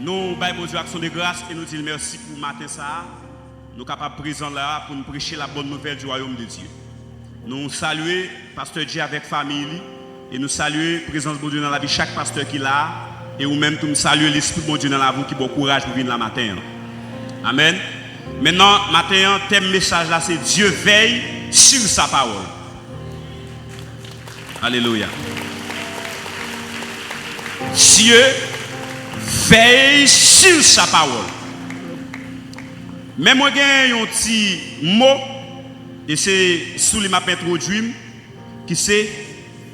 Nous, Bible Dieu, action de grâce et nous disons merci pour matin ça. Nous sommes capables de présenter là pour nous prêcher la bonne nouvelle du royaume de Dieu. Nous saluons Pasteur Dieu avec famille et nous saluons la présence de Dieu dans la vie de chaque pasteur qui est là. Et ou même nous saluons l'Esprit de Dieu dans la vie qui a bon courage pour venir la matin. Amen. Maintenant, matin, thème message là, c'est Dieu veille sur sa parole. Alléluia. Dieu veille sur sa parole. Mais moi, j'ai un petit mot, et c'est sous les m'a introduit, qui c'est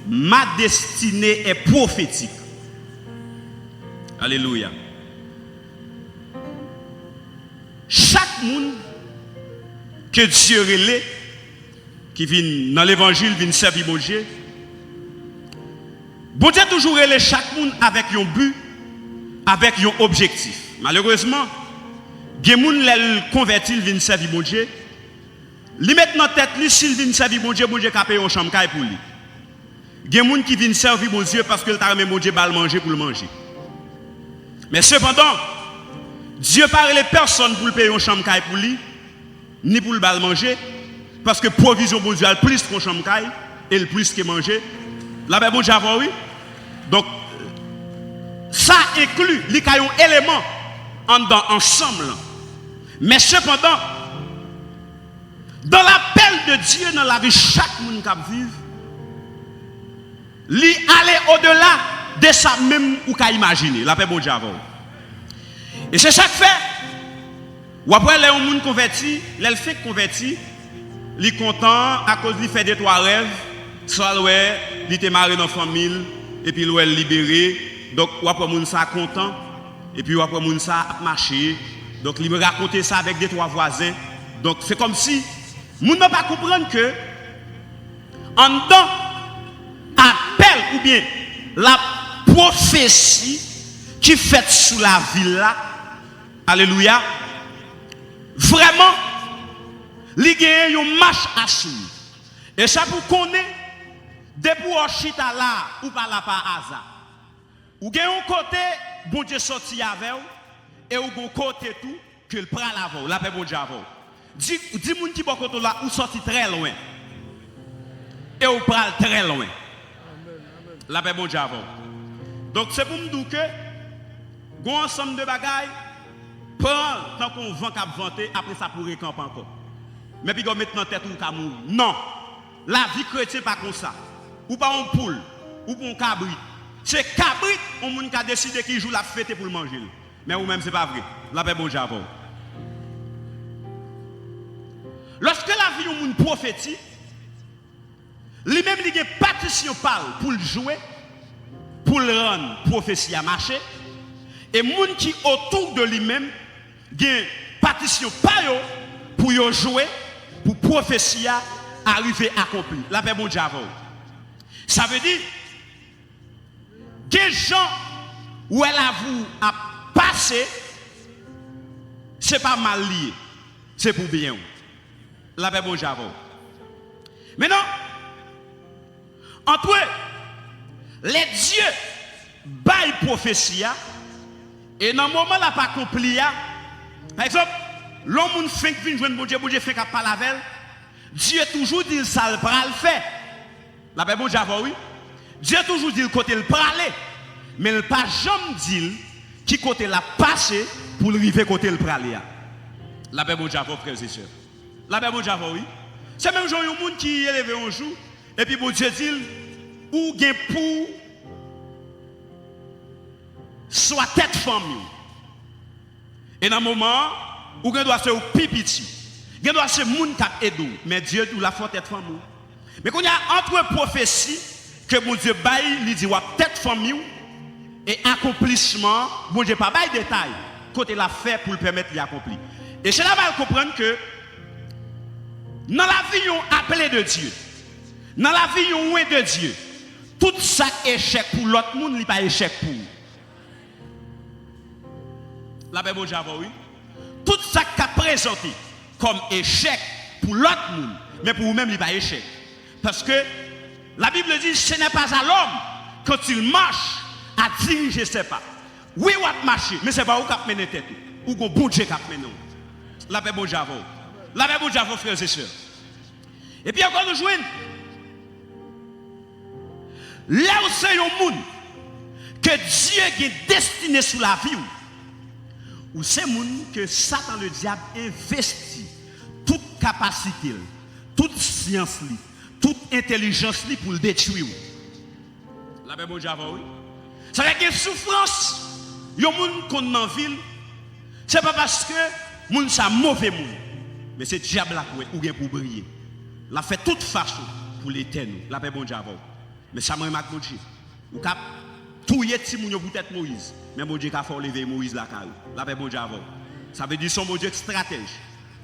ma destinée est prophétique. Alléluia. Chaque monde que Dieu relève, qui vient dans l'évangile, vient servir mon Dieu, bon Dieu toujours relève chaque monde avec un but, avec un objectif. Malheureusement, il y a des gens qui convertis, viennent servir mon Dieu. Ils mettent dans tête, s'ils viennent servir mon Dieu a payé une chambre pour lui. Il y a des gens qui viennent servir mon Dieu parce que le tarme mon Dieu va le manger pour le manger. Mais cependant, Dieu n'a pas les personnes pour payer une chambre pour lui, ni pour le manger, parce que provision bon Dieu a le plus pour une chambre et le plus que manger. Là, ben bon Dieu, oui. Donc, ça inclut les éléments ensemble. Mais cependant, dans l'appel de Dieu dans la vie, chaque monde qui vit, lui aller au-delà de ça même ou qu'à imaginer. La paix bon Dieu. Et c'est ça que fait. Ou après, les gens convertis, les fait convertis, ils sont contents à cause de fait des trois rêves. Soit il était marié dans la famille, et puis il est libéré. Donc, ou après, les gens sont contents. Et puis, ou après, les gens sont marché. Donc, il me racontait ça avec des trois voisins. Donc, c'est comme si, les gens ne pas comprendre que, en dedans, appel ou bien la prophétie qui fait sous la ville là, alléluia, vraiment, il y a une marche à suivre. Et ça pour connaître, depuis chita là, ou pas là par hasard. Ou il y a un côté, bon Dieu sorti avec vous, et ou un côté tout, que le prend avant, la paix bon Dieu avant. Dis-moi qui bon côté là, ou sorti très loin. Et ou prend très loin. La paix bon Dieu avant. Donc c'est pour me dire que, un ensemble de bagailles, prend tant qu'on vend qu'à vanter, après ça pourrait camper encore. Mais puis on met dans tête ou qu'à mourir. Non. La vie chrétienne pas comme ça. Ou pas un poule, ou pas un cabri. C'est cabri, on moun qui a décidé qu'il joue la fête pour le manger. Mais ou même c'est pas vrai. La paix bon Dieu avant. Lorsque la vie on moun prophétique, lui-même il a partition parle pour le jouer, pour le rendre prophétie à marcher. Et moun qui autour de lui-même gagne partition pas yo pour yo jouer pour prophétie arriver accomplie. La paix bon Dieu avant. Ça veut dire que gens où elle a vous à passer, c'est pas mal lié, c'est pour bien. La paix bon Dieu avant. Maintenant, entre les dieux baillent prophétie et dans le moment là pas accompli, par exemple, l'homme fait que vient joindre bon Dieu fait qu'à pas la veille, Dieu toujours dit ça le pral fait. La paix bon Dieu oui. Dieu toujours dit le côté le praler, mais il pas jamais dit qui côté la passer pour le river côté le praler. La paix bon Dieu frères et sœurs. La paix bon Dieu oui. C'est même genre un monde qui est élevé un jour et puis bon Dieu dit ou gain pour soit tête famille. Et dans le moment où on doit faire pipiti, on doit faire moun qui aide, mais Dieu nous la faut tête famille. Mais quand il y a entre prophétie que mon Dieu baille, il dit tête famille et accomplissement, bon Dieu pas baille détail côté la fait pour le permettre d'accomplir. Et c'est là va comprendre que dans la vie on appelé de Dieu, dans la vie on loin de Dieu, tout ça échec pour l'autre monde, il pas échec pour. La paix bon Dieu oui. Tout ça qu'a présenté comme échec pour l'autre monde, mais pour vous-même il pas échec. Parce que la Bible dit ce n'est pas à l'homme quand il marche à diriger ses pas. Oui, ou à marcher, mais ce n'est pas où qui mène tête. Ou qu'on bon Dieu qui mène. La paix bon Dieu. La paix bon Dieu, frères et sœurs. Et puis encore nous jouons. Là où c'est un monde que Dieu a destiné sous la vie, ou c'est un monde que Satan le diable investit toute capacité, toute science, toute intelligence pour le détruire. La paix bon Dieu, oui. Ça veut dire qu'il y a une souffrance. Il y a des gens qui sont dans la ville. Ce n'est pas parce que les gens sont mauvais, mais c'est le diable qui est pour briller. Il a fait toute façon pour l'éternel. La paix bon Dieu. Mais ça m'a remarqué, mon Dieu. Ou cap tout y est si mon peut-être Moïse. Mais mon Dieu a fait lever Moïse la caille. La paix bon Dieu. Ça veut dire son bon Dieu stratège.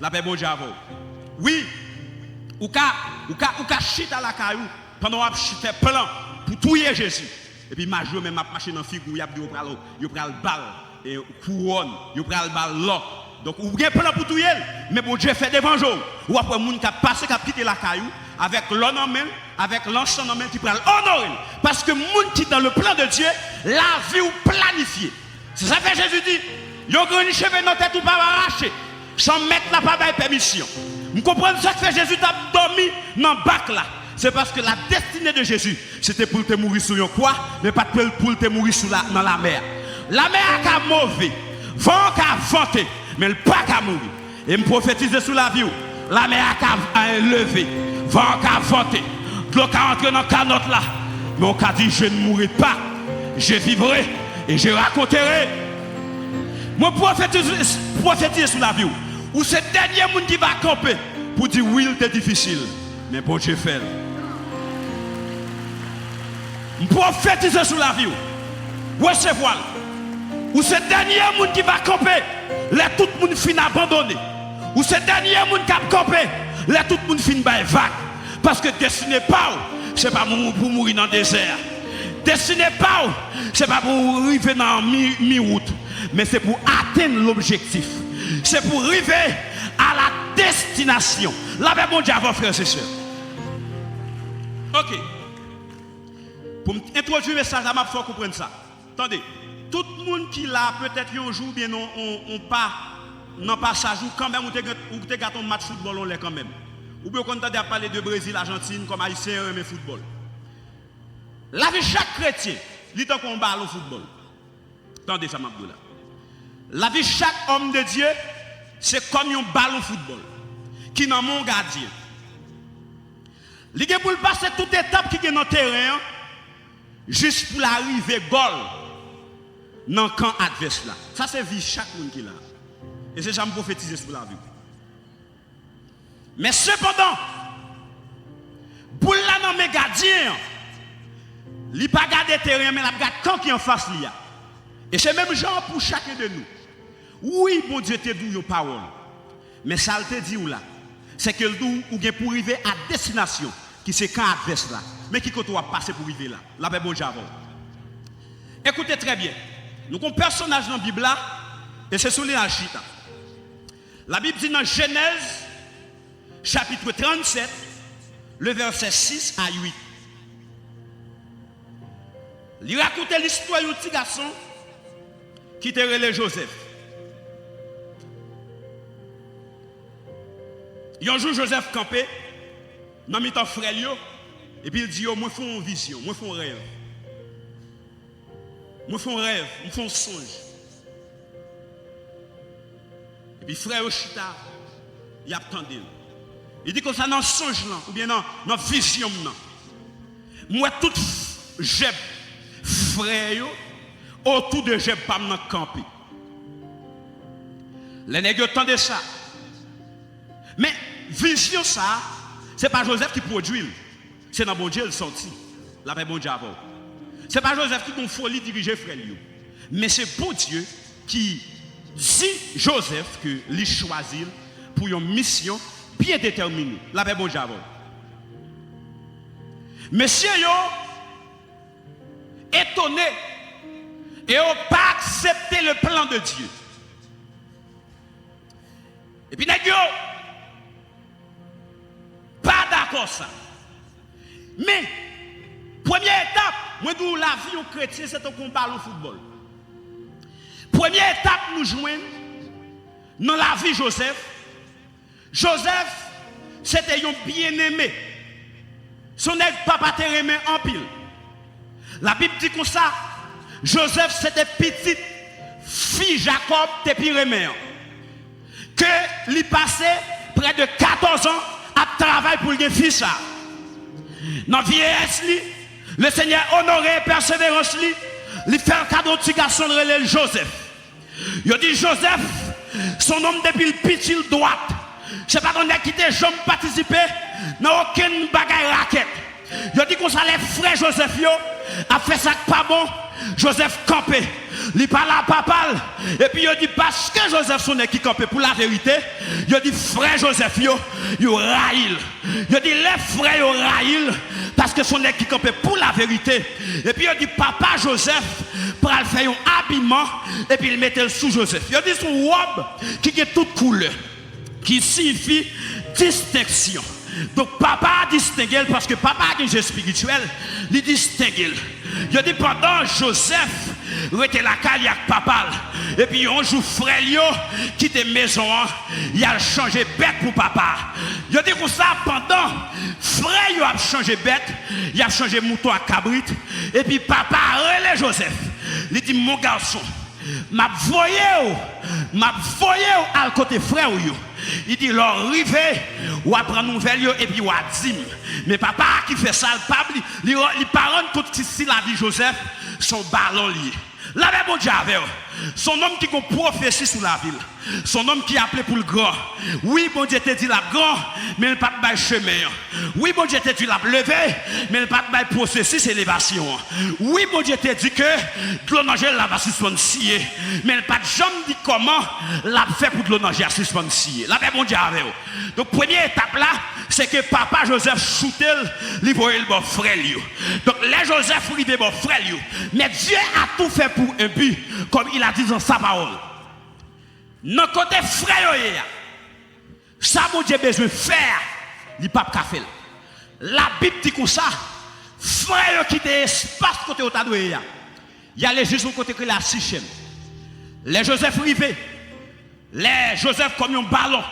La paix bon Dieu. Oui. Ou ka chita la caille pendant qu'on fait plan pour tuer Jésus. Et puis majou même a marché dans figure, il pral le balle et couronne, il pral le balle là. Donc ou bien plan pour tuer, mais bon Dieu fait devant jour. Ou après moun qui a passé qui a quitté la caillou avec l'honneur même, avec l'encens même qui pral honorer parce que moun qui dans le plan de Dieu, la vie ou planifiée. C'est ça que Jésus dit, yo greni cheveux dans tête ou pas arracher sans mettre la pas de permission. Vous comprenez ça que Jésus t'a dormi dans le bac là. C'est parce que la destinée de Jésus, c'était pour te mourir sur une croix, mais pas pour te mourir dans la mer. La mer a mauvais, vent a vanté, mais elle pas qu'à mourir. Et me prophétiser sur la vie, la mer a levé, vent a vanté, l'eau a entré dans la canotte là. Mais on a dit, je ne mourrai pas, je vivrai et je raconterai. Moi prophétiser sur la vie, où c'est le dernier monde qui va camper pour dire oui, c'est difficile, mais bon Dieu fait. Prophétiser sur la vie. Recevoir. Ou ce dernier monde qui va camper, là tout le monde finit abandonné. Ou ce dernier monde qui va camper, là tout le monde finit vague. Parce que destiné pas, c'est pas pour mourir dans le désert. Destiné pas, c'est pas pour arriver dans mi-route, mais c'est pour atteindre l'objectif. C'est pour arriver à la destination. La paix, bon Dieu, frères et sœurs. Ok. Pour introduire le message, il faut comprendre ça. Attendez, tout le monde qui l'a peut-être un jour, bien on pas dans passage ou quand même, ou te gâte un match football, on l'est quand même. Ou bien on entend parler de Brésil, Argentine, comme Haïtien, mais football. La vie chaque chrétien, il est qu'on parle au football. Attendez ça, Mabdoula. La vie chaque homme de Dieu, c'est comme un ballon au football, qui n'a mon gardien. Il est pour passer toute étape qui est dans le terrain, juste pour l'arrivée goal dans le camp adverse là. Ça c'est vie chaque monde qui l'a. Et c'est ça que je prophétise sur la vie. Mais cependant, pour la dans mes gardiens, il n'a pas gardé le terrain, mais il a gardé le camp qui est en face. Et c'est même genre pour chacun de nous. Oui, bon Dieu te dit une parole. Mais ça te dit où là? C'est que le dit ou bien pour arriver à destination, qui c'est camp adverse là. Mais qui compte passer pour arriver là? La paix bon Dieu avant. Écoutez très bien. Nous avons un personnage dans la Bible là, et c'est sur l'Achita. La Bible dit dans Genèse, chapitre 37, le verset 6 à 8. Il raconte l'histoire d'un petit garçon qui était relé Joseph. Un jour, Joseph campé, dans le temps frère, et puis il dit, moi, je fais une vision, moi, je fais un rêve. Moi, je fais un rêve, je fais un songe. Et puis frère Chita, il attendait. Il dit que ça dans le songe, là, ou bien dans la vision. Là. Moi, tout Jeb, frère, autour de Jeb, pas dans campé. Les nègres attendent ça. Mais vision ça, ce n'est pas Joseph qui produit, c'est dans bon Dieu le sorti. La paix bon Dieu avant. Ce n'est pas Joseph qui a une folie diriger frère. Mais c'est bon Dieu qui dit Joseph que lui choisit pour une mission bien déterminée. La paix bon Dieu avant. Monsieur étonné et n'a pas accepté le plan de Dieu. Et puis nèg pas d'accord ça. Mais première étape, moi dis la vie au chrétien c'est un combat au football. Première étape, nous jouons dans la vie de Joseph. Joseph, c'était un bien-aimé. Son papa te aimé en pile. La Bible dit comme ça, Joseph, c'était petite fille Jacob, te pire aimé. Que lui passait près de 14 ans à travailler pour le fils. Dans la vieillesse, le Seigneur honoré persévérance, il fait un cadeau de petit garçon de Joseph. Il dit Joseph, son homme depuis le petit droite. Je ne sais pas qu'on a quitté, je ne participer dans aucune bagaille raquette. Il dit qu'on ça les frères Joseph a fait ça pas bon. Joseph campé, il parle à papa, et puis il dit parce que Joseph son qui campé pour la vérité, il dit frère Joseph il raïl. Il dit les frères yo raïl parce que son qui campé pour la vérité. Et puis il dit papa Joseph pour faire un habillement et puis il mettait sous Joseph. Il dit son robe qui est toute couleur, qui signifie distinction. Donc papa a distingué parce que papa a un jeu spirituel, il distingue. Il dit pendant Joseph était la caille avec papa et puis un jour frère qui était maison, il a changé bête pour papa. Il dit comme ça pendant frère a changé bête, il a changé mouton à cabrit et puis papa a relé Joseph. Il dit mon garçon, m'a voyé à côté frère yo. Il dit leur rivé ou à prendre nouvelle et puis ou à dim. Mais papa qui fait ça, les parents tout ici la vie Joseph sont ballon lié. La même bon Dieu avec son homme qui a prophétie sur la ville. Son homme qui a appelé pour le grand. Oui, bon Dieu te dit la grand, mais il n'a pas de chemin. Oui, bon Dieu te dit la levé, mais il n'a pas de processus élévation. Oui, bon Dieu te dit que l'eau nager la va suspendre scier, mais il n'a pas de jambe dit comment l'a fait pour l'eau nager suspendre scier. La même bon Dieu avec donc première étape là, c'est que papa Joseph shootel, il voyait le bon frère. Donc les Joseph rivé bon frère. Mais Dieu a tout fait pour un but, comme il a dit dans sa parole. Dans le côté frère, ça mon Dieu besoin de faire, il n'y a pas de café. La Bible dit comme ça, frère qui était espace côté au il y a les Jésus côté que la Sichem. Les Joseph rivé, les Joseph comme un ballon,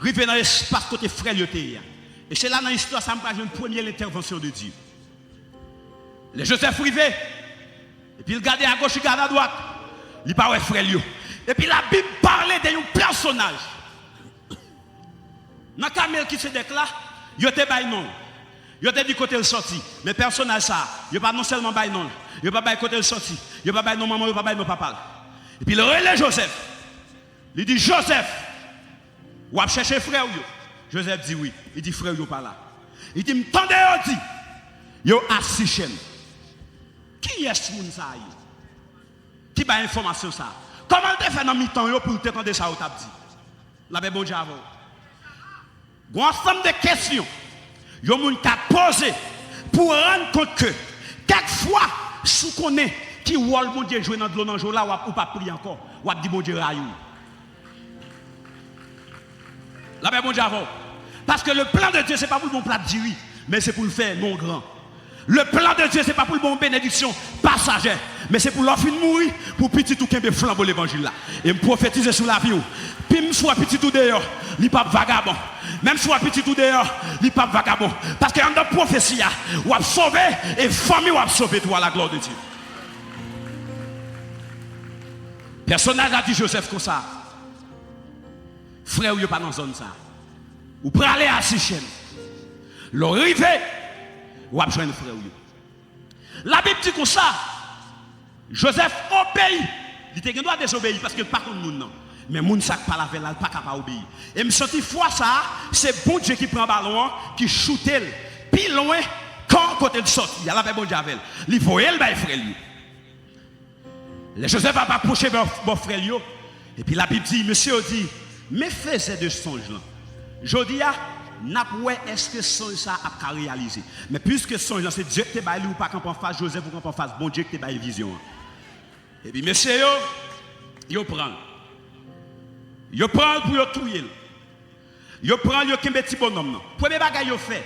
rivé dans l'espace côté frère. Et c'est là dans l'histoire, ça me passe une première intervention de Dieu. Les Joseph rivé, et puis il regarde à gauche, il regarde à droite, il parle frère. Et puis la Bible parlait d'un personnage. Dans le camel qui se déclare, il était bail non. Il était du côté de sorti. Mais le personnage ça, il pas non seulement bail non, il pas bail côté de sorti, il pas bail non maman, il pas bail non papa. Et puis il relève Joseph. Il dit Joseph, ou a chercher frère yo. Joseph dit oui. Il dit frère yo pas là. Il dit m'tendez yo dit. Yo à Sichem. Qui est ce monde ça? Qui ba information ça? Comment te fait dans mi-temps pour te entendre ça ou t'a dit? La bé bon Dieu avant. Un ensemble de questions. Yo moun t'a posé pour rendre compte que quelquefois sous connaît qui rôle mon Dieu jouer dans de l'eau dans jour là ou pas prier encore ou dit bon Dieu raillou. La bé bon Dieu avant. Parce que le plan de Dieu c'est pas pour le bon plat de diri, mais c'est pour le faire non grand. Le plan de Dieu, ce n'est pas pour le bon bénédiction passagère, mais c'est pour l'offrir de mourir, pour petit tout qui est flambeau l'évangile là. Et me prophétiser sur la vie. Puis me soit petit tout dehors, il n'est pas vagabond. Même soit petit tout dehors, il n'est pas vagabond. Parce qu'il y a une prophétie, ou a sauvé et famille ou a sauvé toi à la gloire de Dieu. Personnage a dit Joseph comme ça. Frère, il n'y a pas dans la zone ça. Ou pour aller à Sichem. L'arrivée. Ou a besoin de frère. La Bible dit comme ça. Joseph obéit. Il était droit désobéir parce que pas contre nous non. Mais moun sak pas la veille, pas capable obéir. Et me senti fois ça, c'est bon Dieu qui prend ballon, qui shoot elle, puis loin quand côté de sortie. Il y a la bon Dieu avec. Il faut elle ba frère lui. Le Joseph a pas approché mon frère lui. Et puis la Bible dit monsieur dit, mais faisait de songe là. Jodi a n'a pas est-ce que songe ça a réalisé. Mais puisque songe c'est Dieu qui te baille ou pas quand en face Joseph ou quand en face bon Dieu qui te baille vision. Et puis monsieur yo prend. Yo prend pour yo touyer. Yo prend yo kembe petit bonhomme. Premier bagage yo fait.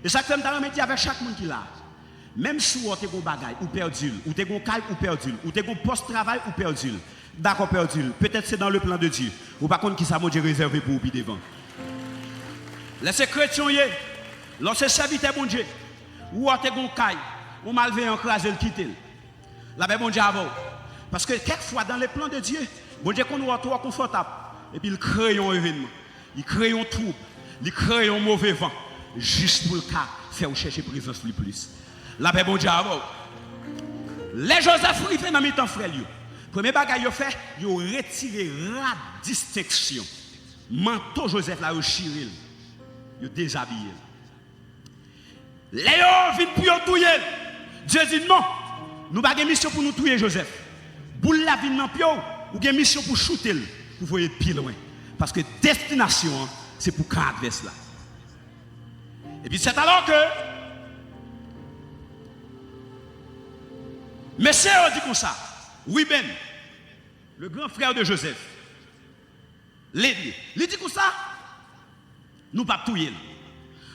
Et ça que me dit avec chaque monde qui là. Même si vous avez un bagage ou perdu, ou vous avez un caille ou perdu, ou vous avez un poste de travail ou perdu, D'accord, Père Dieu. Peut-être c'est dans le plan de Dieu. Ou par contre, qui ça, mon Dieu, réservé pour vous devant. Laissez chrétien, lorsque serviteur, mon Dieu, ou à te goncaille, ou malveillant, écraser le quitter. La paix, mon Dieu, avant. Parce que quelquefois, dans les plans de Dieu, mon Dieu, qu'on est trop confortable. Et puis, il crée un événement. Il crée un trouble. Il crée un mauvais vent. Juste pour le cas, faire chercher présence le plus. La paix, mon Dieu, avant. Les Joseph, ils font dans mes temps, frère. Premier bagage, ils fait, ils ont retiré la distinction. Manteau Joseph, là, ils ont chiré. Ils ont déshabillé. Léo vient pour tuer. Dieu dit non. Nous n'avons pas de mission pour nous tuer Joseph. Boule la vie dans pio, ou une mission pour shooter pour voyer plus loin. Parce que destination, c'est pour quand adverse là. Et puis c'est alors que Monsieur dit comme ça. Oui Ben, le grand frère de Joseph. Il dit comme ça. Nous ne pouvons pas tuer.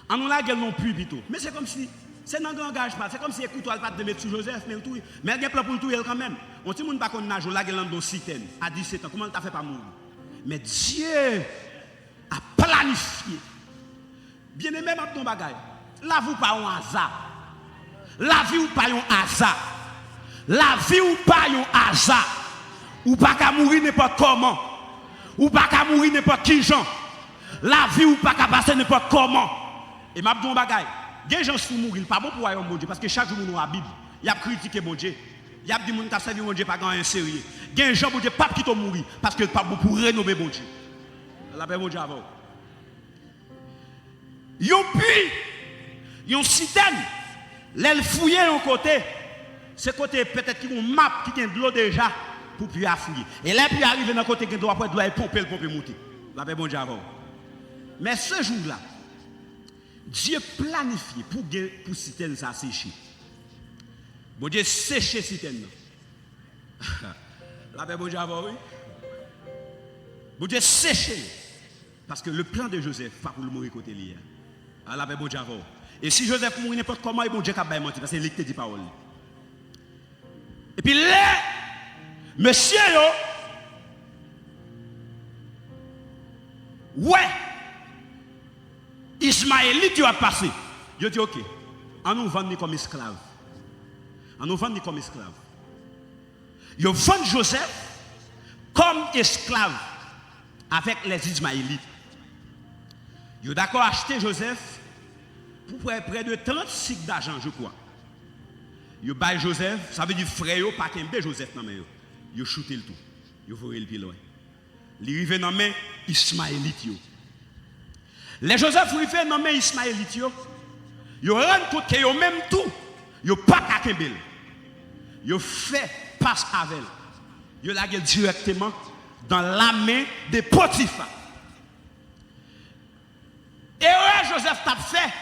En nous la gueule non plus plutôt. Mais c'est comme si c'est dans le engagement. C'est comme si écoute, elle pas de mettre sur Joseph, mais tout. Mais il y a plan pour le tuer quand même. On dit, on ne pas qu'on nage, la gueule dans citerne à 17 ans. Comment elle t'a fait pas mourir? Mais Dieu a planifié. Bien aimé, ma ton bagaille. La vie ou pas un hasard. La vie ou pas un hasard. La vie ou pas un hasard. Ou pas qu'à mourir n'importe comment. Ou pas qu'à mourir n'importe qui gens. La vie ou pas qu'à passer n'importe comment. Et m'a dit un bagay. Des gens sont mourir, pas bon pour aller bon Dieu parce que chaque jour nous a Bible, il a critiqué bon Dieu. Il a dit mon t'a servi bon Dieu pas grand sérieux. Des gens bon Dieu pas qui t'ont mourir parce que pas bon pour rénover bon Dieu. La paix bon Dieu avant. Yon puits, yon citerne, l'elle fouiller un côté. C'est côté peut-être qui ont map qui ont de l'eau déjà pour puis fouiller. Et là puis arriver dans côté qui doit pomper monter. La paix bon Dieu avant. Mais ce jour-là, Dieu planifie pour citerne ça sécher. Bon Dieu sécher citerne. La paix bon Dieu avant, oui. Bon Dieu sécher. Parce que le plan de Joseph, pas pour le mourir côté lié. La paix bon Dieu avant. Et si Joseph mourit n'importe comment, bon Dieu capable de mentir parce que c'est lui dit parole. Et puis là, monsieur ouais. Ismaélite tu as passé. Je dis ok, on nous vend comme esclave. On nous vend comme esclave. Ils vendent Joseph comme esclave avec les Ismaélites. Ils ont d'accord acheter Joseph pour près de 30 cycles d'argent, je crois. Ils baillent Joseph, ça veut dire frère, pas qu'un bé Joseph dans main. Ils shooté le tout. Ils volé le plus loin. Ils arrivent dans main Ismaélite. Les Joseph arrivent dans main Ismaélite. Ils rendent compte que yo même tout, yo pas qu'à Kembel. Yo fait passe avec. Yo la gueule directement dans la main de Potiphar. Et ouais, Joseph t'a fait.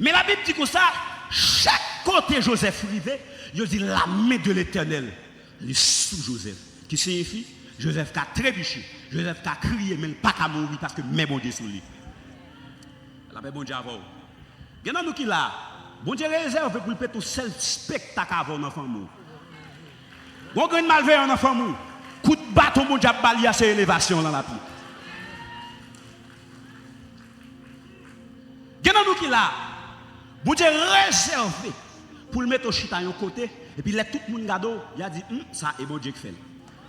Mais la Bible dit comme ça, chaque côté Joseph arrivé, il dit la main de l'Éternel, il est sous Joseph. Qui signifie Joseph a trébuché, Joseph a crié, mais il n'a pas qu'à mourir parce que même bon Dieu sous lui. La paix bon Dieu avant. Il y a nous qui là, bon Dieu réserve pour le tout seul spectacle avant un enfant mou. Bon grain malveillant un enfant mou. Coup de bâton bon Dieu bali à ses élévations dans la vie. Il y a nous qui là, bon Dieu réservé pour le mettre au chita à côté et puis là tout le monde gado, il a dit ça est bon Dieu qui fait.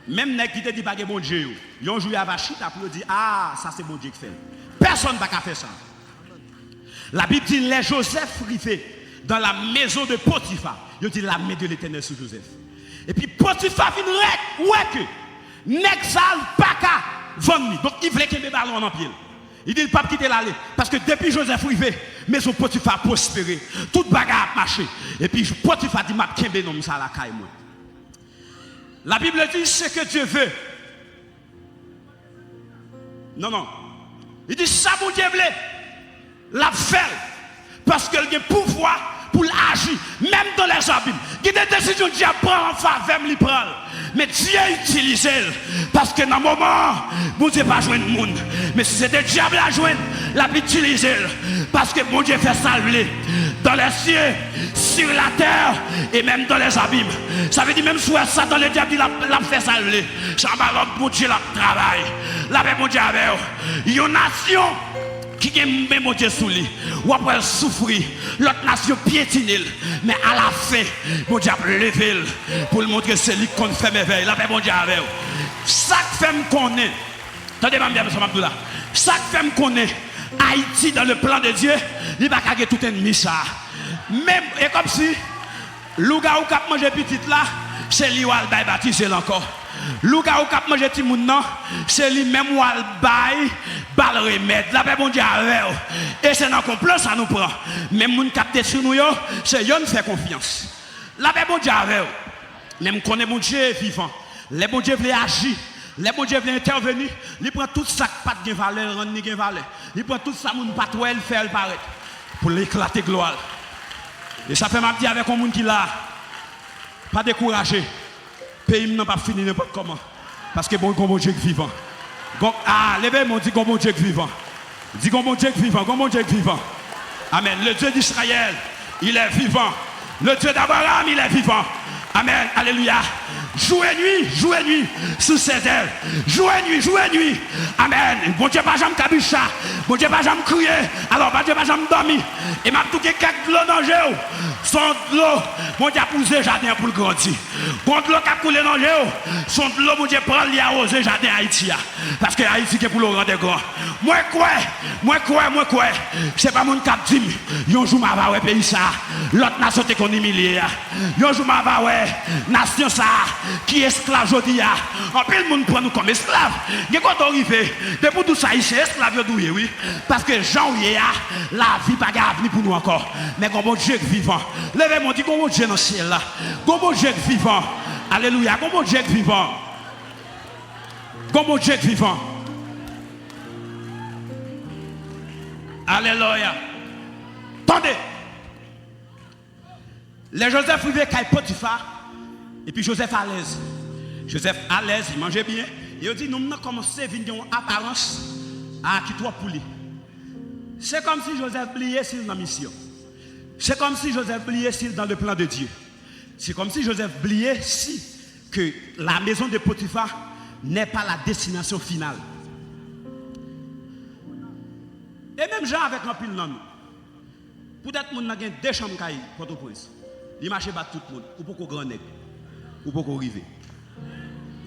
Même nèg qui te dit pas que bon Dieu, ils ont joué avec chita pour dire ah ça c'est bon Dieu qui fait. Personne va faire ça. La Bible dit les Joseph rivé dans la maison de Potiphar. Il dit la main de l'Éternel sur Joseph. Et puis Potiphar vient ouais que nèg sal pas ka vendre. Donc il voulait qu'il me ballon en pied. Il dit le pape quitter l'aller parce que depuis Joseph rivé maison Potiphar prospéré, toute bagarre a marché. Et puis Potiphar dit m'a kembe non ça la caille moi. La Bible dit ce que Dieu veut. Non. Il dit ça mon Dieu voulait. La faire parce qu'elle a pouvoir pour agir même dans les abîmes. Il y a des décisions que Dieu prend en faveur de prend. Mais Dieu utilise parce que dans le moment bon Dieu pas joindre le monde. Mais si c'était diable à joindre, l'a utilisé parce que bon Dieu fait salver dans les cieux. sur la terre et même dans les abîmes. Ça veut dire même sous Satan, le diable, il a fait salver. Ça va l'homme pour Dieu, le travail. La paix, mon Dieu, avec une nation qui est même mon Dieu sous lui, ou après souffrir, l'autre nation piétine, mais à la fin, mon Dieu a levé pour le montrer que c'est lui qu'on fait merveille. La paix, mon Dieu, avec ça fait me connaît. Attendez-moi bien, M. Abdoula. Ça fait me connaît. Haïti, dans le plan de Dieu, il va caguer tout ennemi ça. Même, et comme si, Louga ou cap manger petit là, c'est lui ou al bail baptisé encore. Louga ou cap manger petit moun non, c'est lui même ou al bail bal remède. La paix bon Dieu avec. Et c'est dans complot ça nous prend. Même moun capté sur nous yo, c'est yon fait confiance. La paix bon Dieu avec. Même connaît mon Dieu vivant. Les bon Dieu veut agir. Les bon Dieu veut intervenir. Il prend tout ça qui pas de valeur, rend ni valeur. Il prend tout ça moun pas toi elle fait paraître pour l'éclater gloire. Et ça fait m'a dit avec un monde qui là, pas décourager. Pays n'a pas fini n'importe comment. Parce que bon Dieu vivant. Ah, levez mon dit bon Dieu vivant. Dis bon Dieu vivant, bon Dieu vivant. Amen. Le Dieu d'Israël, il est vivant. Le Dieu d'Abraham, il est vivant. Amen. Alléluia. Jouez nuit sous ses ailes. Jouez nuit. Amen. Bon Dieu, pas jamais cabicha. Bon Dieu, pas jamais crier. Alors, bon Dieu, pas jamais dormir. Et m'a tout quelques de l'eau dans l'eau. Son de l'eau, bon Dieu, a poussé jardin pour le grandir. Bon de l'eau qui a coulé dans l'eau. Son de l'eau, bon Dieu, prend l'y arroser jardin Haïti. Parce que Haïti, c'est pour le rendre grand. Moi, quoi. C'est pas mon cap dit. Yon jour, m'a va, ouais, pays ça. L'autre nation, t'es qu'on humilié. Yon jour, m'a va, ouais, nation ça. Qui est esclave aujourd'hui, en pile monde prend nous comme esclave. Il y a quand on arrive, depuis tout ça, c'est esclave doué, oui. Parce que Jean la vie pas gagne pour nous encore. Mais comme bon Dieu vivant, levez-moi, dit comme Dieu dans le ciel là. Comme Dieu vivant, alléluia, comme Dieu vivant. Comme Dieu vivant. Alléluia. Attendez. Les Joseph arrivaient à Potiphar. Et puis Joseph à l'aise. Joseph à l'aise, il mangeait bien. Et il dit, nous avons commencé à venir en apparence à qui toi pour lui. C'est comme si Joseph oubliait s'il dans la mission. C'est comme si Joseph oubliait s'il dans le plan de Dieu. C'est comme si Joseph oubliait si que la maison de Potiphar n'est pas la destination finale. Et même Jean avec un pile non. Peut-être que nous avons deux chambres pour tout prince. Il marche pas tout le monde. Ou pour qu'on grand nègre. Ou pour qu'on arrive.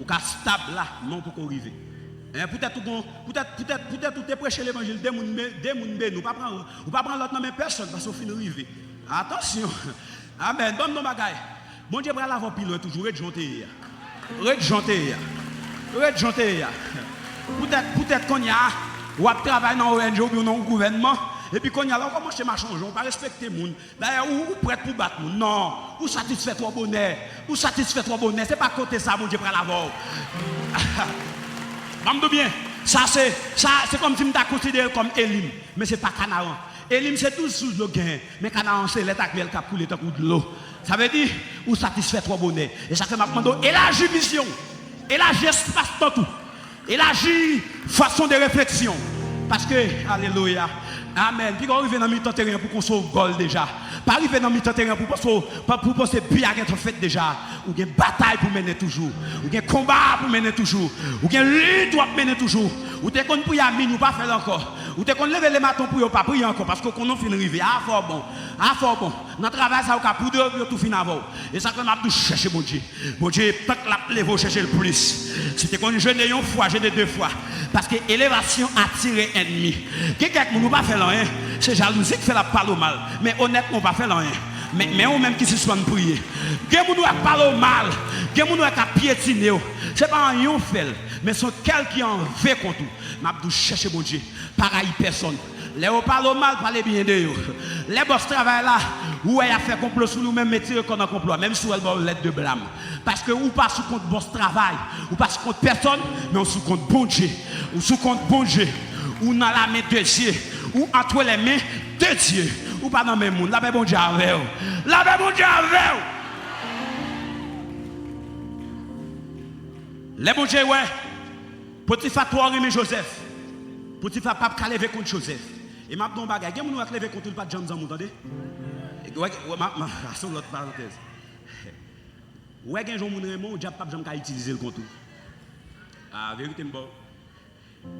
Ou qu'à stable là, non pour qu'on arrive. Peut-être que tu es prêché l'évangile, des gens nous pas prendre l'autre même personne parce qu'on finit arriver. Attention. Amen. Donne nos bagailles. Bon Dieu va l'avoir pile toujours redjanter. Peut-être qu'on y a ou à travailler dans l'ONG ou dans le gouvernement. Et puis quand il y a là, on commence à marcher, on ne va pas respecter les gens. D'ailleurs, ou prêt pour battre les gens. Non, ou satisfait toi bonnet. Ce n'est pas côté ça, mon Dieu, pour l'avoir. M'amdou bien. Ça, c'est comme si je me considéré comme Elim. Mais ce n'est pas Canaan. Elim, c'est tout sous le gain. Mais Canaan, c'est l'état qui a coulé de l'eau. Ça veut dire, ou satisfait toi bonnet. Et ça fait ma demande, élargir vision. Élargir espace dans tout. Élargir façon de réflexion. Parce que, alléluia. Amen. Puis quand on arrive dans le mi-temps terrain pour qu'on sauve goal déjà. Pas arriver dans le mi-temps terrain pour penser bien à être fait déjà. Ou une bataille pour mener toujours. Ou un combat pour mener toujours. Ou une lutte pour mener toujours. Ou t'es qu'on pour y aller, ou pas faire encore. Ou t'es qu'on lever les matons pour y pas prier encore. Parce qu'on a fini arriver. Ah, fort bon. Notre travail, ça, on pour tout finir avant. Et ça, on a tout chercher, mon Dieu. Mon Dieu, tant que la plaie, chercher le plus. C'était qu'on jeûne une fois, jeûne deux fois. Parce que l'élévation attire l'ennemi. Quelqu'un qui ne pas faire rien, c'est jalousie qui fait la parole au mal. Mais honnêtement, on ne pas faire rien. Mais on même qui se soit prier. Quelqu'un qui parle au mal, quelqu'un qui piétiner. Ce n'est pas un yon fait, mais c'est quelqu'un qui en veut contre tout. Je vais chercher mon Dieu. Pareil personne. Les gens parlent au mal, parlez bien de eux. Les boss travaillent là, où ils ont fait complot sur nous-mêmes, métier qu'on a complot, même si ils ont l'aide de blâme. Parce que ou pas sous compte boss travail, ou pas sous compte personne, mais on sous compte bon Dieu. Ou sous compte bon Dieu. Ou dans la main de Dieu. Ou entre les mains de Dieu. Ou pas dans le même monde. La paix bon Dieu avec vous. La paix bon Dieu avec vous. Les bon Dieu, ouais. Potiphar, toi, remet Joseph. Potiphar, pas lever contre Joseph. Et m'a dit, bagage, il y a des gens qui lever contre le pas de Jean, vous entendez? Ouais, sur l'autre parenthèse. Ouais, quand on Raymond, diable pas jamais utiliser le compte. Ah, vérité bon.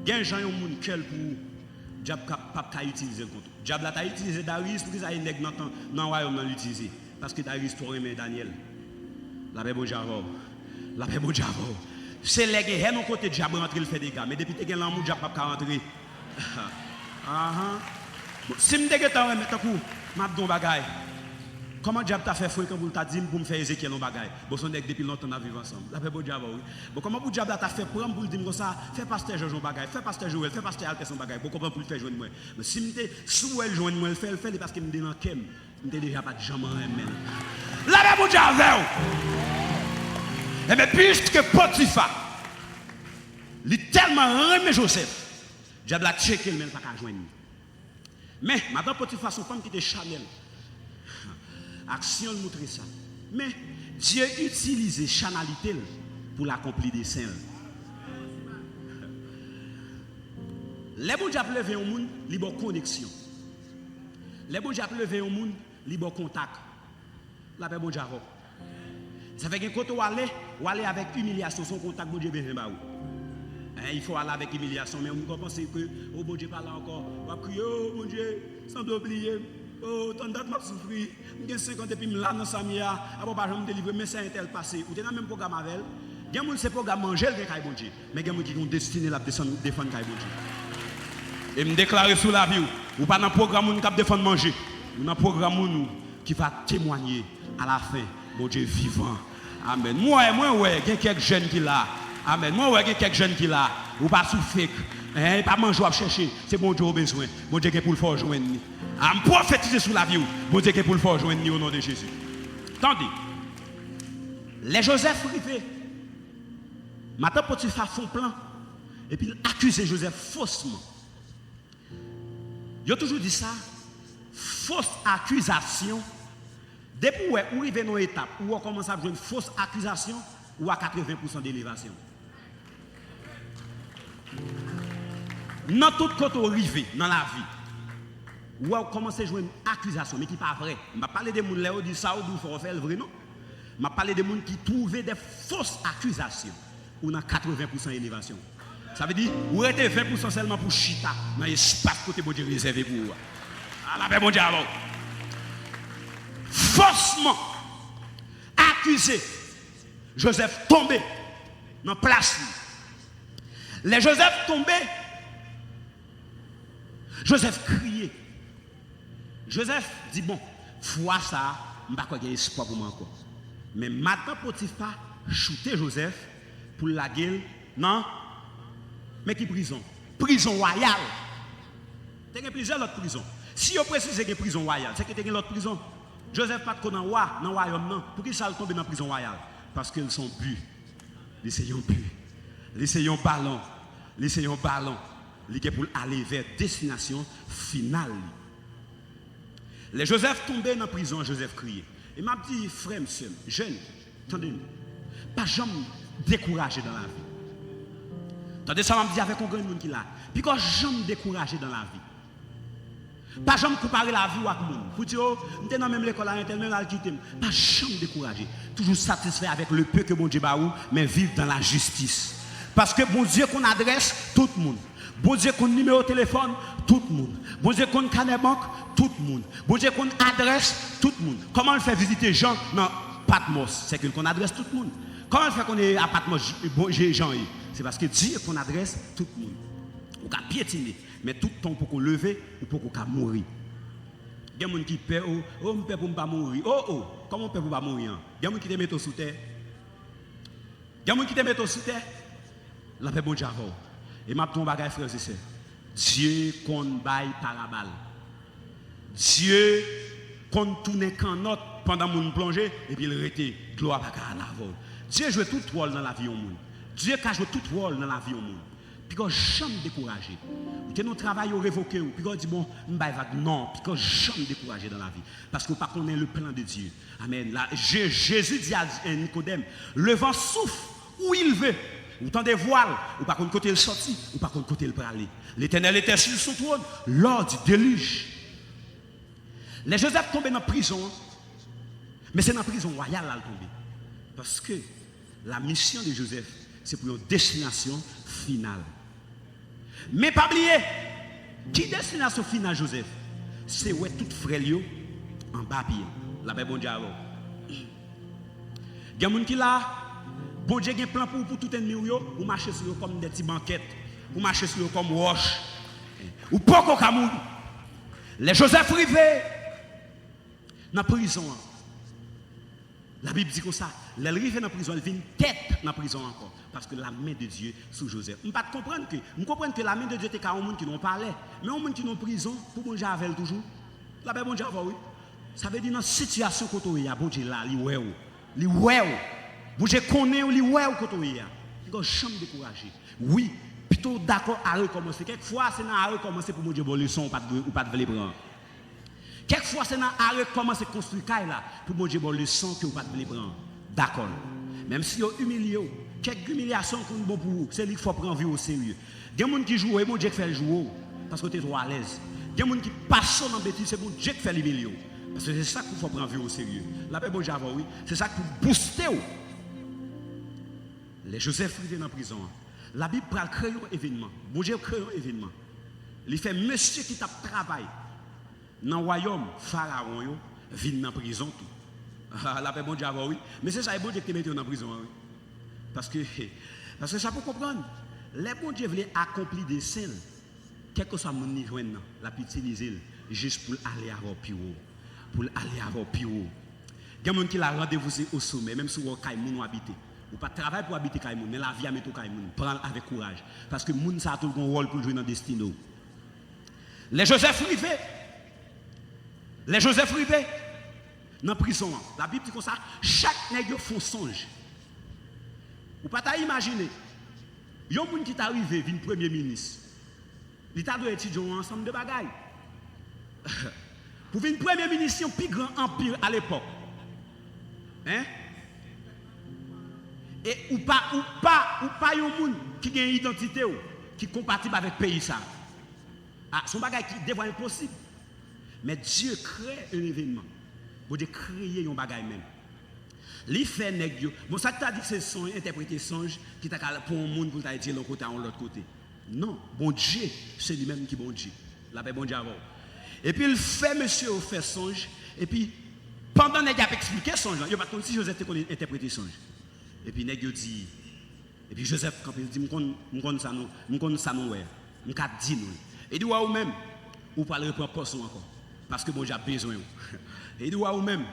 Gen gens yon moun kel pour diable pas utiliser le compte. Diable a utilisé Darius pour qu'il aille nèg dans royaume nan l'utiliser parce que Darius toi remet Daniel. La paix bon Javo. La paix bon Javo. C'est les gars non côté diable rentrer le fait des gars mais depuis que gen l'amour diable pas rentrer. Si me dégué temps remettre coup m'a don bagay. Comment diable t'a fait fouet quand vous t'a dit pour me faire Ézéchiel non bagay. Bon son nèg depuis longtemps on a vivre ensemble. La paix bon diable oui. Bon comment vous diable t'a fait prendre pour dire comme ça, fais pasteur Georges bagay, fais pasteur Joël, fais pasteur Alpes son bagay. Bon comment pour le faire joindre moi. Mais si me sous elle joindre moi, le fait parce que me dans kem, me déjà pas de jambe en même. La paix bon diable. Et mais puisque Potiphar il tellement aimé Joseph, diable a checké le même pas qu'à joindre. Mais madame Potiphar son femme qui était Chanel. Action montrer ça. Mais Dieu utilise chanalité pour l'accomplir des saints. Les bons diables lever au monde, li bon connexion. Les bons diables lever au monde, li bon contact. La paix bon diable. Ça fait que quand on aller avec humiliation son contact bon Dieu besoin ba ou. Il faut aller avec humiliation mais on pense que oh bon Dieu pas là encore. On va crier oh mon Dieu, sans oublier. Oh, tant date m'a souffri. J'ai 50 et puis là dans Samia, après pas jamais délivrer mais c'est un tel passé. Ou dans même programme avec. Il y a monde c'est programme manger le caille bon Dieu, mais il y a monde qui ont destiné la défendre caille bon Dieu. Et me déclarer sous la vie ou pas dans programme nous cap défendre manger. Ou dans programme nous qui va témoigner à la fin bon Dieu vivant. Amen. Moi ouais, il y a quelques jeunes qui là. Amen. Moi ouais, il y a quelques jeunes qui là. Ou pas sous fake. Pas manger à chercher, c'est bon Dieu au besoin. Bon Dieu qui pour le faire joindre. À me prophétiser sur la vie, bon Dieu qui pour le faire joindre au nom de Jésus. Attendez. Les Joseph arrivés. Maintenant Potiphar font plan et puis il accuse Joseph faussement. Il a toujours dit ça. Fausse accusation. Depuis où arrive dans une étape où on commence à jouer une fausse accusation ou à 80% d'élévation. Dans tout côté arrivé dans la vie, où on commence à jouer une accusation, mais qui n'est pas vrai. Je ne vais pas parler des gens qui disent ça ou qui font faire le vrai, non. Je vais parler des gens qui trouvent des fausses accusations ou dans 80% d'élévation. Ça veut dire, vous êtes 20% seulement pour chita, dans l'espace côté bon Dieu réservé pour vous. À la paix, bon Dieu, alors. Faussement accusé, Joseph tombé dans la place. Les Joseph tombé, Joseph criait. Joseph dit bon, foi ça, je ne sais pas qu'il espoir pour moi encore. Mais maintenant Potiphar shooté Joseph pour la gueule, non? Mais qui prison? Prison royale. Il y a plusieurs autres prisons. Si on précise que prison royale, c'est que y a l'autre prison. Joseph pas dans le royaume non. Pour qui ça tombe dans la prison royale? Parce qu'ils sont bu. L'essayons bu. L'essayons ballon. L'essayons ballon. L'essayons pour aller vers destination finale. Les Joseph tombaient dans la prison, Joseph criait. Et m'a dit, frère, monsieur, jeune, attendez-nous, pas jamais découragé dans la vie. Attendez, ça m'a dit avec un grand monde qui là. Puis quand jamais découragé dans la vie. Pas jamais comparer la vie avec le monde. Pour dire, nous sommes dans même l'école à l'intérieur, nous quitter. Pas jamais découragé. Toujours satisfait avec le peu que mon Dieu a, mais vivre dans la justice. Parce que bon Dieu qu'on adresse, tout le monde. Bon Dieu qu'on numéro de téléphone, tout le monde. Bon Dieu qu'on carnet banque, tout le monde. Bon Dieu qu'on adresse, tout le monde. Comment on fait visiter Jean dans Patmos? C'est qu'on adresse tout le monde. Comment on fait qu'on est à Patmos, Jean? C'est parce que Dieu qu'on adresse tout le monde. On peut piétiner, mais tout le temps pour qu'on lever ou pour qu'on mourir. Il y a des gens qui paient, oh, on peut pour ne pas mourir. Oh, comment on peut pour ne pas mourir? Il y a des gens qui te mettent sous terre. Il y a des gens qui te mettent sous terre. La paix bon Dieu. Et ma ton bagay frère et sœurs. Dieu qu'on baille parabole. Dieu qu'on tourne canot pendant mon plongée et puis il rete gloire à la vol. Dieu joue tout rôle dans la vie au monde. Dieu a joué tout rôle dans la vie au monde. Puis quand jamais découragé. Que nos travail au révoqué ou puis quand dit bon, non, puis quand jamais découragé dans la vie parce que pas connaît le plan de Dieu. Amen. Là, Jésus dit à Nicodème, le vent souffle où il veut. Ou tant des voiles, ou par contre côté le sorti, ou par contre côté le praler. L'Éternel était sur son trône lors du déluge. Les Joseph tombé dans la prison, mais c'est dans la prison royale là tombé. Parce que la mission de Joseph, c'est pour une destination finale. Mais pas oublier, qui destination finale Joseph? C'est où tout frère en bas pied. La paix bon Dieu avant. Il y a des gens qui là, bon Dieu a un plan pour tout ennemi ou marcher sur eux comme des petites banquettes, ou marcher sur eux comme roche, ou pas qu'au mourir. Les Joseph arrivés dans la prison. La Bible dit comme ça, les arrivés dans la prison, ils viennent tête dans la prison encore. Parce que la main de Dieu sous Joseph. Je ne comprends que la main de Dieu était qu'à un monde qui n'ont parlé. Mais un monde qui n'ont prison, pour bon Dieu avec toujours. La paix bon Dieu oui. Ça veut dire dans la situation que tu es, bon Dieu là, il est où? Bon Dieu connaît où il est où que tu es. Il ne faut jamais décourager. Oui, plutôt d'accord à recommencer. Quelquefois, c'est à recommencer pour bon Dieu bonne leçon ou pas de les prendre. Quelquefois, c'est à recommencer à construire là pour bon Dieu bonne leçon que ou pas de les prendre. D'accord. Même si vous humiliez, quelques humiliations qui sont bonnes pour vous, c'est lui qu'il faut prendre vie au sérieux. Il y a des gens qui jouent et bon Dieu fait le jouer parce que tu es trop à l'aise. Il y a des gens qui passent dans la bêtise, c'est bon Dieu qui fait les millions. Parce que c'est ça qu'il faut prendre vie au sérieux. La paix, bon Dieu, oui. C'est ça qu'il faut booster. Les Joseph étaient dans la prison. La Bible prend créer un événement. Bon Dieu crée un événement. Il fait monsieur qui t'a travaillé dans le royaume, Pharaon, vient dans la prison. La paix, bon Dieu, oui. Mais c'est ça, bon Dieu qui te met dans la prison. Oui. Parce que ça peut comprendre. Les bon Dieu voulaient accomplir des scènes. Quel que soit mon niveau, la petite utiliser juste pour aller avoir plus haut. Pour aller avoir plus haut. Il y a des gens qui ont rendez-vous au sommet, même si vous avez habité. Ou pas travailler pour habiter Kaimoun, mais la vie à mettre au Kaimoun. Prendre avec courage. Parce que les gens ont tout un rôle pour jouer dans le destin. Les Joseph Rivet. Les Joseph Rivet. Dans la prison. La Bible dit comme ça. Chaque nègre fait un songe. Ou pas t'imaginer. Il y a un monde qui est arrivé, vient premier ministre. Il t'a dû étudier un ensemble de bagailles. Pour venir premier ministre, c'est un plus grand empire à l'époque. Hein? Et ou pas un monde qui a une identité qui est compatible avec le pays ça. Ah, son bagage qui devient impossible. Mais Dieu crée un événement. Dieu crée un bagage même. Li fait nèg. Bon ça t'a dit que c'est son interpréter songe qui t'a pour un monde pour t'a dire l'autre côté à l'autre côté. Non, bon Dieu, c'est lui-même qui bon Dieu. La paix bon Dieu avant. Et puis il fait monsieur au fait songe et puis pendant nèg a expliqué songe, il pas comme si Joseph te connaît interpréter songe. Et puis nèg dit et puis Joseph quand il dit m'con ça nous ouais. M'ka dit nous. Et dit ou même ou pas le reprendre poste encore parce que bon Dieu a besoin. Et dit ou même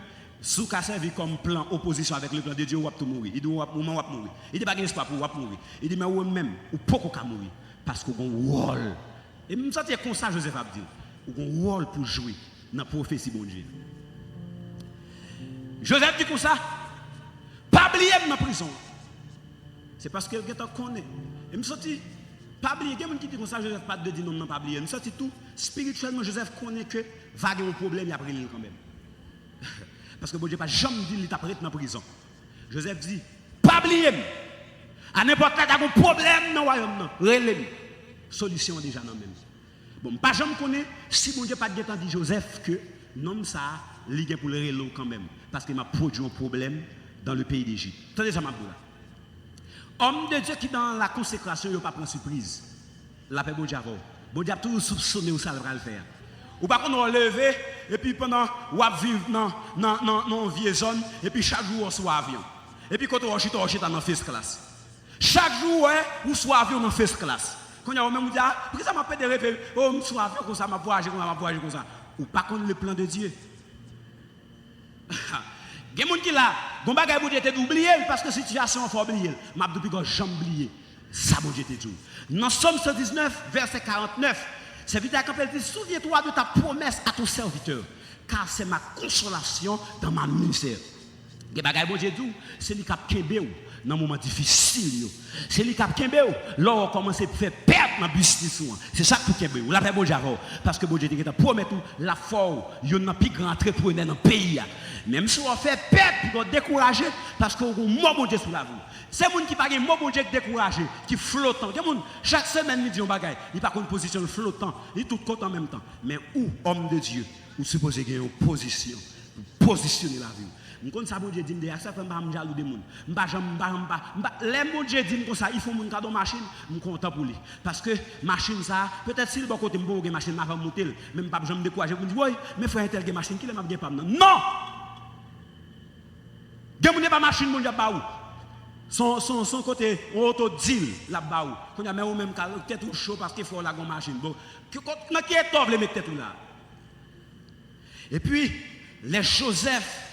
sous qu'a servi comme plan opposition avec le plan de Dieu ou tout mourir. Il dit ou mourir. Il dit pas gain espoir pour mourir. Il dit mais ou même ou pas qu'on mourir parce qu'on a un rôle. Et me sentir comme ça Joseph a dit. Ou un rôle pour jouer dans la prophétie bon Dieu. Joseph dit comme ça. Pas oublier dans la prison. C'est parce que quelqu'un connaît. Et me sentir pas oublier quelqu'un qui dit comme ça Joseph pas de dire non pas oublier. Me sentir tout spirituellement Joseph connaît que va avoir un problème il a pris quand même. Parce que bon Dieu pas jamais dit qu'il t'a prêté dans la prison. Joseph dit, pas oublier. À n'importe quel un problème dans le royaume, relève. Solution déjà dans même. Bon, pas jamais connaît si bon Dieu pas de temps dit Joseph que non ça ligue pour le relo quand même parce qu'il m'a produit un problème dans le pays d'Égypte. Attendez ça m'a dit là. Homme de Dieu qui dans la consécration il pas prendre surprise. La paix bon Dieu avant. Bon Dieu a toujours soupçonné où ça va le faire. Ou par contre on lever et puis pendant ou vivre dans vieille zone et puis chaque jour on soit avion. Et puis quand on chute dans first class. Chaque jour ou soit avion dans first class. Quand on même dit pourquoi ça m'a fait des rêves oh me soit avion comme ça m'a voyagé comme ça. Ou pas contre le plan de Dieu. Il y a des gens qui là, bon bagay bon Dieu était oublié parce que la situation faut oublier. M'a depuis que jamais oublié. Ça bon Dieu était tout. Dans Somme 119 verset 49, serviteur quand elle dit souviens-toi de ta promesse à ton serviteur car c'est ma consolation dans ma misère. Les bagay bon Dieu dit c'est lui qui a kembe ou dans moment difficile. C'est lui qui a kembe ou, là on commence à faire perdre dans business. C'est ça que kembe ou. La paix bon Dieu parce que bon Dieu te promet tout la foi, il y a un plus grand entrepreneur dans le pays. Même si on fait perdre, on décourager parce qu'on a un mot bon Dieu sur la vie. C'est les gens qui ne pas bon Dieu découragé, qui flottent. Chaque semaine, ils disent bagaille, il pas une position flottant, il tout compte en même temps. Mais où, homme de Dieu, vous supposez qu'il y ait une position, pour positionner la vie. Je sais que bon Dieu dit, je ne suis pas jaloux des gens. Les bon Dieu disent comme ça, il faut que une machine, je suis content pour lui. Parce que machine, ça, peut-être si le bon côté, je vais machine, je vais monter, même pas je me décourager. Je me dis, oui, mais frère, telle machine, qui ne pas non! Je ne pas machine, je ne sais pas où. Son côté, on auto-deal là-bas. Quand il y a même tête chaud parce qu'il faut la machine. Bon, qui est top, les mecs tête là. Et puis, les Joseph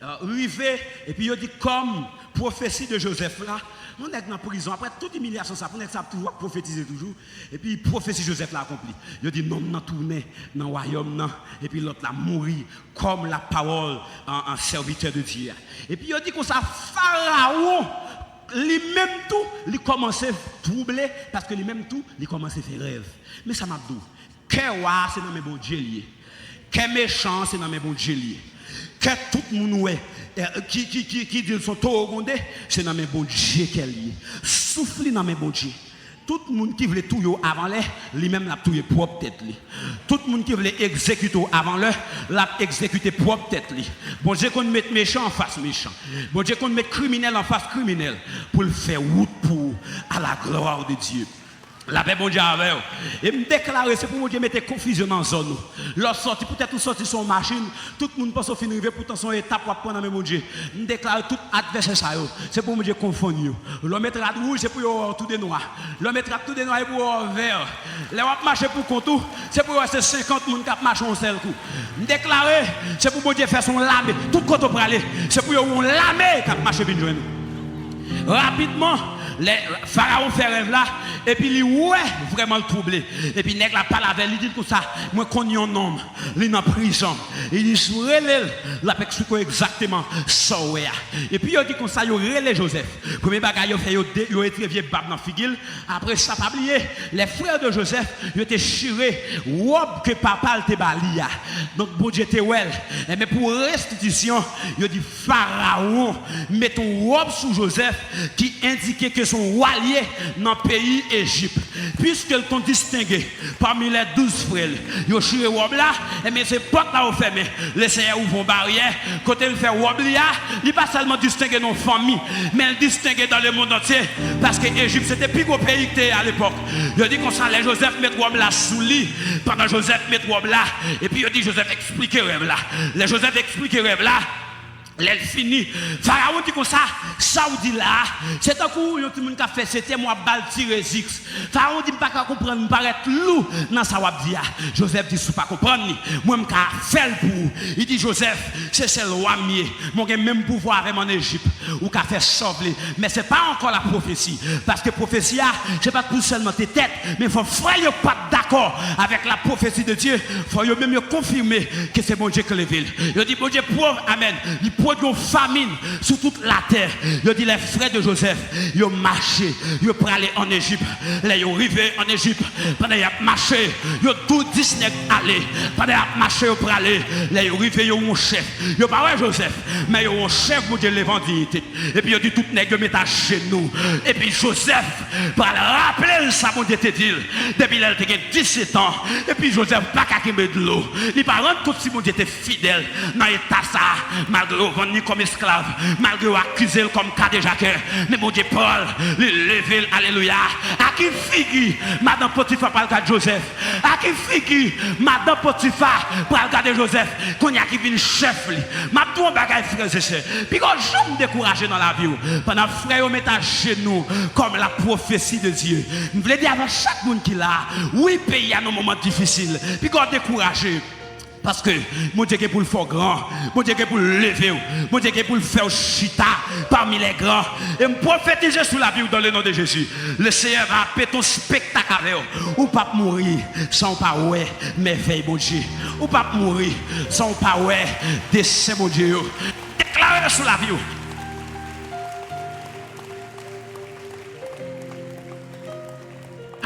arrivaient, et puis ils dit comme prophétie de Joseph là, on est dans la prison, après toute humiliation, ça, on est toujours prophétiser toujours, et puis prophétie Joseph l'a accompli. Il dit non, non, tourné dans le royaume, et puis l'autre l'a mouru comme la parole en serviteur de Dieu. Et puis il dit que ça, Pharaon, lui-même tout, il commençait à troubler, parce que lui-même tout, il commençait à faire rêve. Mais ça m'a dit, que c'est dans mes bons dieux liés. Que méchant, c'est dans mes bons dieux liés. Que tout le monde qui dit son taureau, c'est dans mes bons dieux qu'elle est lié. Souffle dans mes bons dieux. Tout le monde qui voulait tout avant l'air, lui-même l'a tout propre tête. Tout le monde qui voulait exécuter avant l'air, l'a exécuté propre tête. Bon Dieu qu'on mette méchant en face méchant. Bon Dieu qu'on mette criminel en face criminel. Pour le faire route pour à la gloire de Dieu. La paix bon Dieu avec vous. Et me déclarer, c'est pour Dieu mettre confusion dans la zone. Lorsque sorti, peut-être sorti son machine, tout le monde pense au fin de arriver, pourtant son étape pour prendre dans mon Dieu. Me déclarer tout adversaire ça, c'est pour Dieu confondre. L'homme mettra rouge, c'est pour tout des noirs. L'homme mettra tout des noirs pour vert. Les gens marcher pour contour, c'est pour ces 50 personnes qui marchent en seul coup. Me déclarer, c'est pour Dieu faire son lame, tout côté pour aller. C'est pour un lame qui marche bien joindre. Rapidement, les Pharaon fait rêve là, et puis il ouais vraiment troublé. Et puis nèg la parle avec lui, il dit comme ça, moi connais un homme, il est en prison. Il dit sur relève, la explique exactement ça ouais. Et puis il dit comme ça, il relève Joseph. Premier bagage il fait il étrivier bab dans figil. Après ça pas oublier, les frères de Joseph, ils étaient chiré robe que papa te balia. Donc bon Dieu te well. Mais pour restitution, il dit Pharaon, met ton robe sous Joseph qui indiquait que son roi lié dans le pays Égypte. Puisqu'ils t'ont distingué parmi les 12 frères, ils ont chiré robe là, et mais c'est pas là où fermé. Laissez ouvrir une barrière, côté il fait robe là, il pas seulement distingué dans la famille, mais il distingué dans le monde entier. Parce que l'Égypte c'était le plus gros pays que était à l'époque. Il dit qu'on s'en Joseph met robe là sous lit, pendant Joseph met robe là, et puis il dit Joseph explique rêve là. Les Joseph explique rêve là. Elle finit. Pharaon dit comme ça, Saoudi là, c'est un coup, il y a tout le monde qui a fait, c'était moi, balle tiré Zix. Pharaon dit, pas comprendre, me paraît loup dans sa wabdia. Joseph dit, je ne pas comprendre, moi, je vais faire pour. Il dit, Joseph, c'est le roi mieux. Moi, j'ai même pouvoir avec en Égypte, ou qu'a fait sauver. Mais ce n'est pas encore la prophétie. Parce que la prophétie, ce n'est pas tout seulement tes têtes, mais il faut faire pas d'accord avec la prophétie de Dieu. Il faut même confirmer que c'est bon Dieu qui le veut. Il dit, bon Dieu, pauvre, amen. Une famine sur toute la terre. Il dit les frères de Joseph, ils ont marché, ils ont aller en Égypte. Ils ont arrivé en Égypte. Pendant qu'ils ont marché, ils ont tout dit aller. Pendant qu'ils ont marché, ils ont aller. Ils ont arrivé, ils ont un chef. Ils n'ont pas Joseph, mais ils ont un chef pour Dieu l'évangile. Et puis ils ont dit tout le monde met à genoux. Et puis Joseph, pour rappeler ça, mon Dieu te dit, depuis qu'il a 17 ans. Et puis Joseph, pas qu'à mettre de l'eau. Il ne pas rendre compte si mon Dieu était fidèle dans l'état ça, malgré ni comme esclave, malgré accusé comme cas de Jacques. Mais mon Dieu, Paul, le levé, alléluia. À qui figure, Madame Potiphar pour regarder Joseph? À qui figure, Madame Potiphar pour regarder Joseph? Qu'on y a qui vient chef, m'a tout un bagage, frère et sœurs. Puis quand je me décourage dans la vie, pendant frère, on met à genoux comme la prophétie de Dieu. Je voulais dire avant chaque monde qui l'a, oui, pays à nos moments difficiles. Puis quand décourager. Parce que mon Dieu est pour le faire grand, mon Dieu est pour le lever, mon Dieu est pour le faire chita parmi les grands. Et me prophétiser sur la vie dans le nom de Jésus. Le Seigneur va appeler ton spectacle avec vous. Ou pas mourir sans pas ouais, merveille mon Dieu. Ou pas mourir sans pas ouais, dessin mon Dieu. Déclarer sur la vie.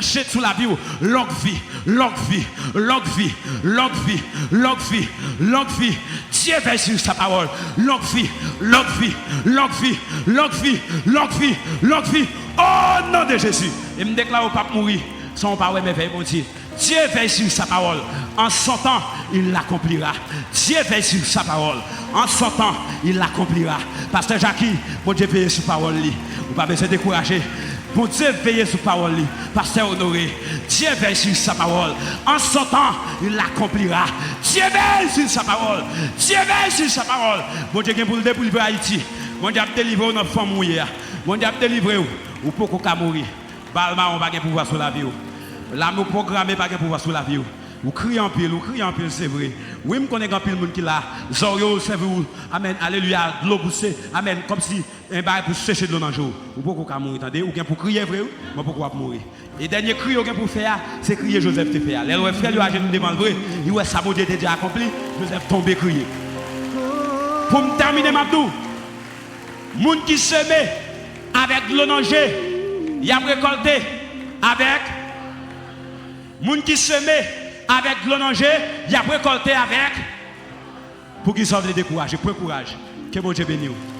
marcher sous la vie, longue vie, longue vie, longue vie, longue vie, longue vie, longue vie. Dieu veille sur sa parole. Longue vie, longue vie, longue vie, longue vie, longue vie, longue vie. Oh nom de Jésus. Et me déclare au pape mourir. Son parole merveille, mon Dieu. Dieu veille sur sa parole. En son temps, il l'accomplira. Dieu veille sur sa parole. En son temps, il l'accomplira. Pasteur Jackie, mon Dieu veille sur parole. Vous pas besoin de décourager. Bon Dieu veille sur parole. Pasteur Honoré, Dieu veille sur sa parole. En son temps, il l'accomplira. Dieu veille sur sa parole. Dieu veille sur sa parole. Bon Dieu pour le délivrer Haïti. Bon Dieu a délivré notre femme mouillée. Bon Dieu a délivré ou pour qu'on mourir. Balma, on va pas pouvoir sur la vie. L'amour programmé pas pouvoir sur la vie. Vous criez en pile, c'est vrai. Oui, je connais un pile monde qui là. Zorio, c'est vous. Amen. Alléluia. L'eau poussée. Amen. Comme si un bail pour sécher de l'eau dans le jour. Ou pourquoi mourir, attendez. Ou bien pour crier vrai, mais pourquoi mourir. Et dernier cri pour faire, c'est crier Joseph te faire. Les frères lui a demandé vrai. Il ouais ça bon Dieu était déjà accompli. Joseph tombé crier. Pour me terminer Mabdou. Monde qui semait avec l'eau dans le jeu, il a récolté avec monde qui semait avec l'eau dans le jeu, il a récolté avec pour qu'ils sortent les décourager. Point courage. Que bon Dieu bénisse.